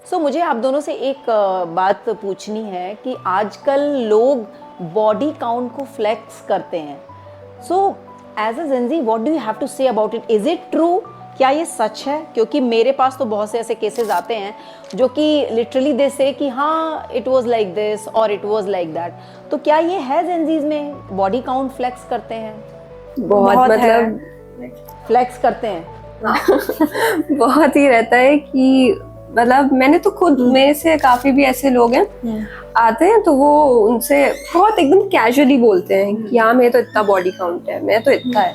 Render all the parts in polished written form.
सो मुझे आप दोनों से एक बात पूछनी है कि आजकल लोग बॉडी काउंट को फ्लेक्स करते हैं। So as a Gen Z what do you have to say about it? Is it true? क्या ये सच है? क्योंकि मेरे पास तो बहुत से ऐसे केसेस आते हैं जो कि लिटरली दे से कि हाँ इट वाज लाइक दिस और इट वाज लाइक दैट। तो क्या ये है जेंजीज में बॉडी काउंट फ्लेक्स करते हैं? बहुत मतलब फ्लेक्स करते हैं। बहुत ही रहता है कि मतलब मैंने तो खुद में से काफी भी ऐसे लोग हैं आते हैं तो वो उनसे बहुत एकदम कैजुअली बोलते हैं कि हाँ मैं तो इतना बॉडी काउंट है, मैं तो इतना है।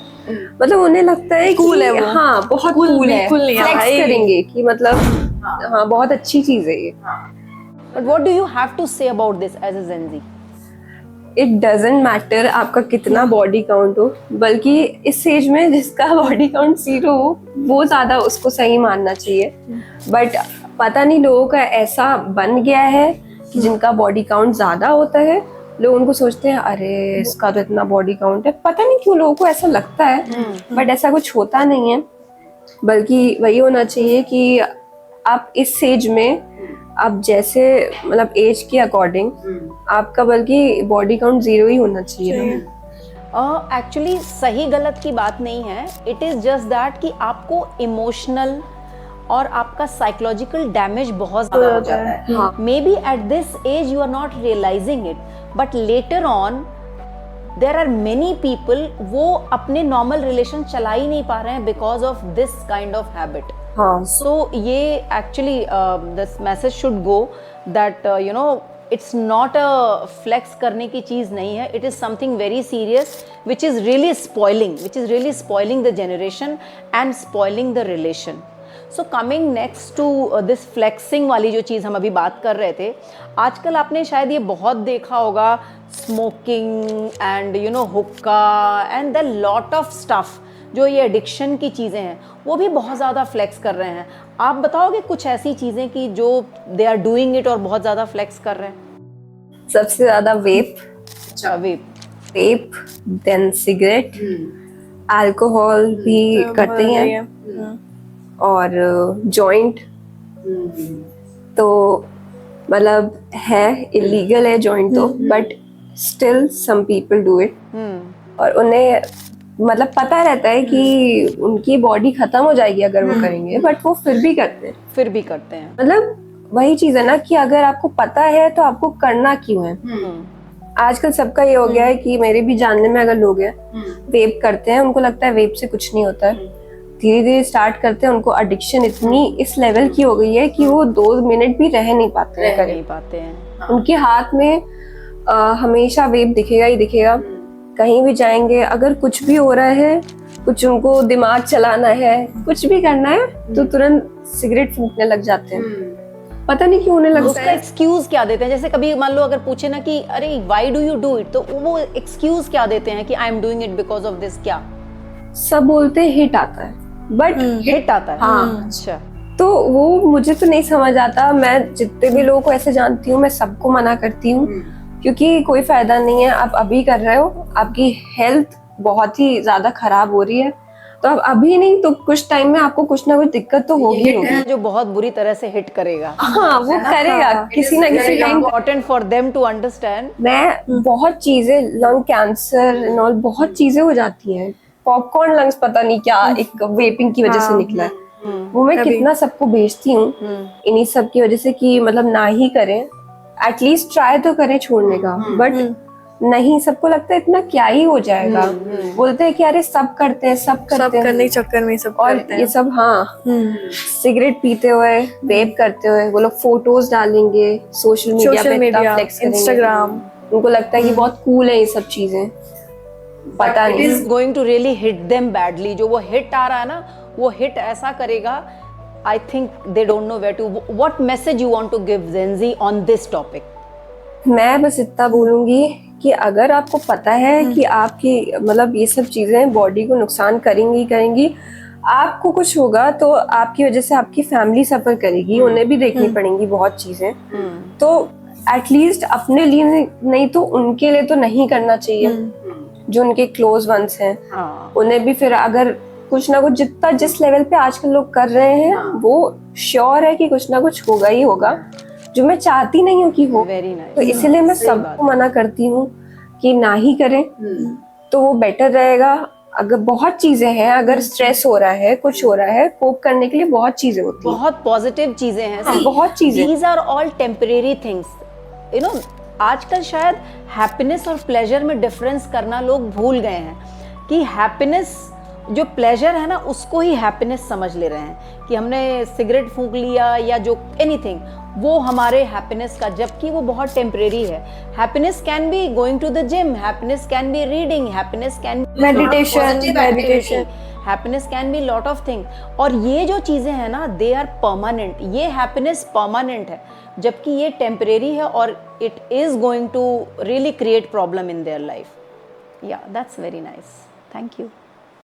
मतलब उन्हें लगता है Cool कि है वो। हाँ बहुत कूल है, बिल्कुल नहीं है फ्लेक्स भाई। करेंगे कि मतलब हाँ बहुत अच्छी चीज है ये। But what do you have to say about this as a Gen Z? It doesn't matter आपका कितना बॉडी काउंट हो, बल्कि इस एज में जिसका बॉडी काउंट 0 हो वो ज्यादा उसको सही मानना चाहिए। बट पता नहीं लोगों का ऐसा बन गया है कि जिनका बॉडी काउंट ज्यादा होता है लोग उनको सोचते हैं अरे इसका तो इतना बॉडी काउंट है। पता नहीं क्यों लोगों को ऐसा लगता है, बट ऐसा कुछ होता नहीं है। बल्कि वही होना चाहिए कि आप इस एज में आप जैसे मतलब एज के अकॉर्डिंग आपका बल्कि बॉडी काउंट 0 ही होना चाहिए। एक्चुअली सही गलत की बात नहीं है। इट इज़ जस्ट दैट कि आपको इमोशनल और आपका साइकोलॉजिकल डैमेज बहुत ज़्यादा हो जाता है। May be at this age you are not realising it, but later on there are many people वो अपने नॉर्मल रिलेशन चला ही नहीं पा रहे हैं because of this kind of habit. So ये actually this message should go that you know it's not a flex करने की चीज़ नहीं है. It is something very serious which is really spoiling the generation and spoiling the relation. So coming next to this flexing वाली जो चीज़ हम अभी बात कर रहे थे, आजकल आपने शायद ये बहुत देखा होगा smoking and you know hookah and the lot of stuff जो ये एडिक्शन की चीज़ें हैं वो भी बहुत ज़्यादा फ्लेक्स कर रहे हैं। आप बताओगे कुछ ऐसी चीज़ें कि जो दे आर डूइंग इट और बहुत ज़्यादा फ्लेक्स कर रहे हैं? सबसे ज्यादा वेप, अच्छा वेप देन सिगरेट, अल्कोहल भी करते हैं और जॉइंट। तो मतलब है इलीगल है जॉइंट तो, but still some people do it. और उन्हें मतलब पता रहता है कि उनकी बॉडी खत्म हो जाएगी अगर वो करेंगे, बट वो फिर भी करते हैं। मतलब वही चीज है ना कि अगर आपको पता है तो आपको करना क्यों है। आजकल सबका ये हो गया है कि मेरे भी जानने में अगर लोग हैं वेप करते हैं, उनको लगता है वेप से कुछ नहीं होता है। धीरे धीरे स्टार्ट करते हैं, उनको एडिक्शन इतनी इस लेवल की हो गई है कि वो 2 मिनट भी रह नहीं पाते हैं। उनके हाथ में हमेशा वेप दिखेगा ही दिखेगा। कहीं भी जाएंगे अगर कुछ भी हो रहा है, कुछ उनको दिमाग चलाना है, कुछ भी करना है तो तुरंत सिगरेट फूंकने लग जाते हैं। पता नहीं क्यों उन्हें लगता है। उसका एक्सक्यूज क्या देते हैं? जैसे कभी मान लो अगर पूछे ना कि अरे why do you do it, तो वो एक्सक्यूज क्या देते हैं कि I am doing it because of this? क्या सब बोलते हैं हिट आता है, बट हिट आता है। हाँ अच्छा, तो वो मुझे तो नहीं समझ आता। मैं जितने भी लोगों को ऐसे जानती हूँ मैं सबको मना करती हूँ, क्योंकि कोई फायदा नहीं है। आप अभी कर रहे हो, आपकी हेल्थ बहुत ही ज्यादा खराब हो रही है, तो अब अभी नहीं तो कुछ टाइम में आपको कुछ ना कुछ दिक्कत तो होगी होगी। जो बहुत बुरी तरह से हिट करेगा। हाँ वो करेगा किसी ना किसी time. Important for them to understand. मैं बहुत चीजें, लंग कैंसर एंड ऑल बहुत चीजें हो जाती हैं। पॉपकॉर्न लंग्स पता नहीं क्या एक वेपिंग की वजह से निकला है। वो मैं कितना सबको भेजती हूँ इन्हीं सब की वजह से कि मतलब ना ही करें, एटलीस्ट ट्राई तो करें छोड़ने का। बट नहीं, सबको लगता है इतना क्या ही हो जाएगा। बोलते हैं कि अरे सब करते हैं, सब करते हैं, करने के चक्कर में सब और करते हैं। ये सब हाँ सिगरेट पीते हुए, वेप करते हुए वो लोग फोटोज डालेंगे सोशल मीडिया पे, फ्लेक्स करेंगे, इंस्टाग्राम। उनको लगता है कि बहुत कूल है ये सब चीजें। पता नहीं, it is going to really hit them badly. जो वो हिट आ रहा है ना, वो हिट ऐसा करेगा, I think they don't know where to. What message you want to give Gen on this topic? मैं बस इतना बोलूंगी कि अगर आपको पता है कि आपकी मतलब ये सब चीजें बॉडी को नुकसान करेंगी, आपको कुछ होगा तो आपकी वजह से आपकी फैमिली सफर करेगी, उन्हें भी देखनी पड़ेंगी बहुत चीजें। तो एटलीस्ट अपने लिए नहीं तो उनके लिए तो नहीं करना चाहिए। जो उनके क्लोज वंस हैं उन्हें भी फिर अगर कुछ ना कुछ जितना जिस लेवल पे आजकल लोग कर रहे हैं वो श्योर है कि कुछ ना कुछ होगा ही होगा, जो मैं चाहती नहीं हूँ कि हो। Very nice. तो इसीलिए मैं सबको मना करती हूँ कि ना ही करें, तो वो बेटर रहेगा। अगर बहुत चीजें हैं, अगर स्ट्रेस हो रहा है, कुछ हो रहा है, कोप करने के लिए बहुत चीजें होती हैं, बहुत पॉजिटिव चीजें हैं। हाँ, बहुत चीजें। These are all temporary things, you know. आजकल शायद हैप्पीनेस और प्लेजर में डिफरेंस करना लोग भूल गए हैं कि हैप्पीनेस जो प्लेजर है ना उसको ही हैप्पीनेस समझ ले रहे हैं कि हमने सिगरेट फूंक लिया या जो एनीथिंग, वो हमारे हैप्पीनेस का, जबकि वो बहुत टेम्परेरी है। Happiness can be going to the gym, happiness can be reading, happiness can be meditation, happiness can be lot of thing. और ये जो चीजें हैं ना दे आर परमानेंट, ये हैप्पीनेस परमानेंट है, जबकि ये टेम्परेरी है और it is going to really create problem in their life. या that's very nice, thank you.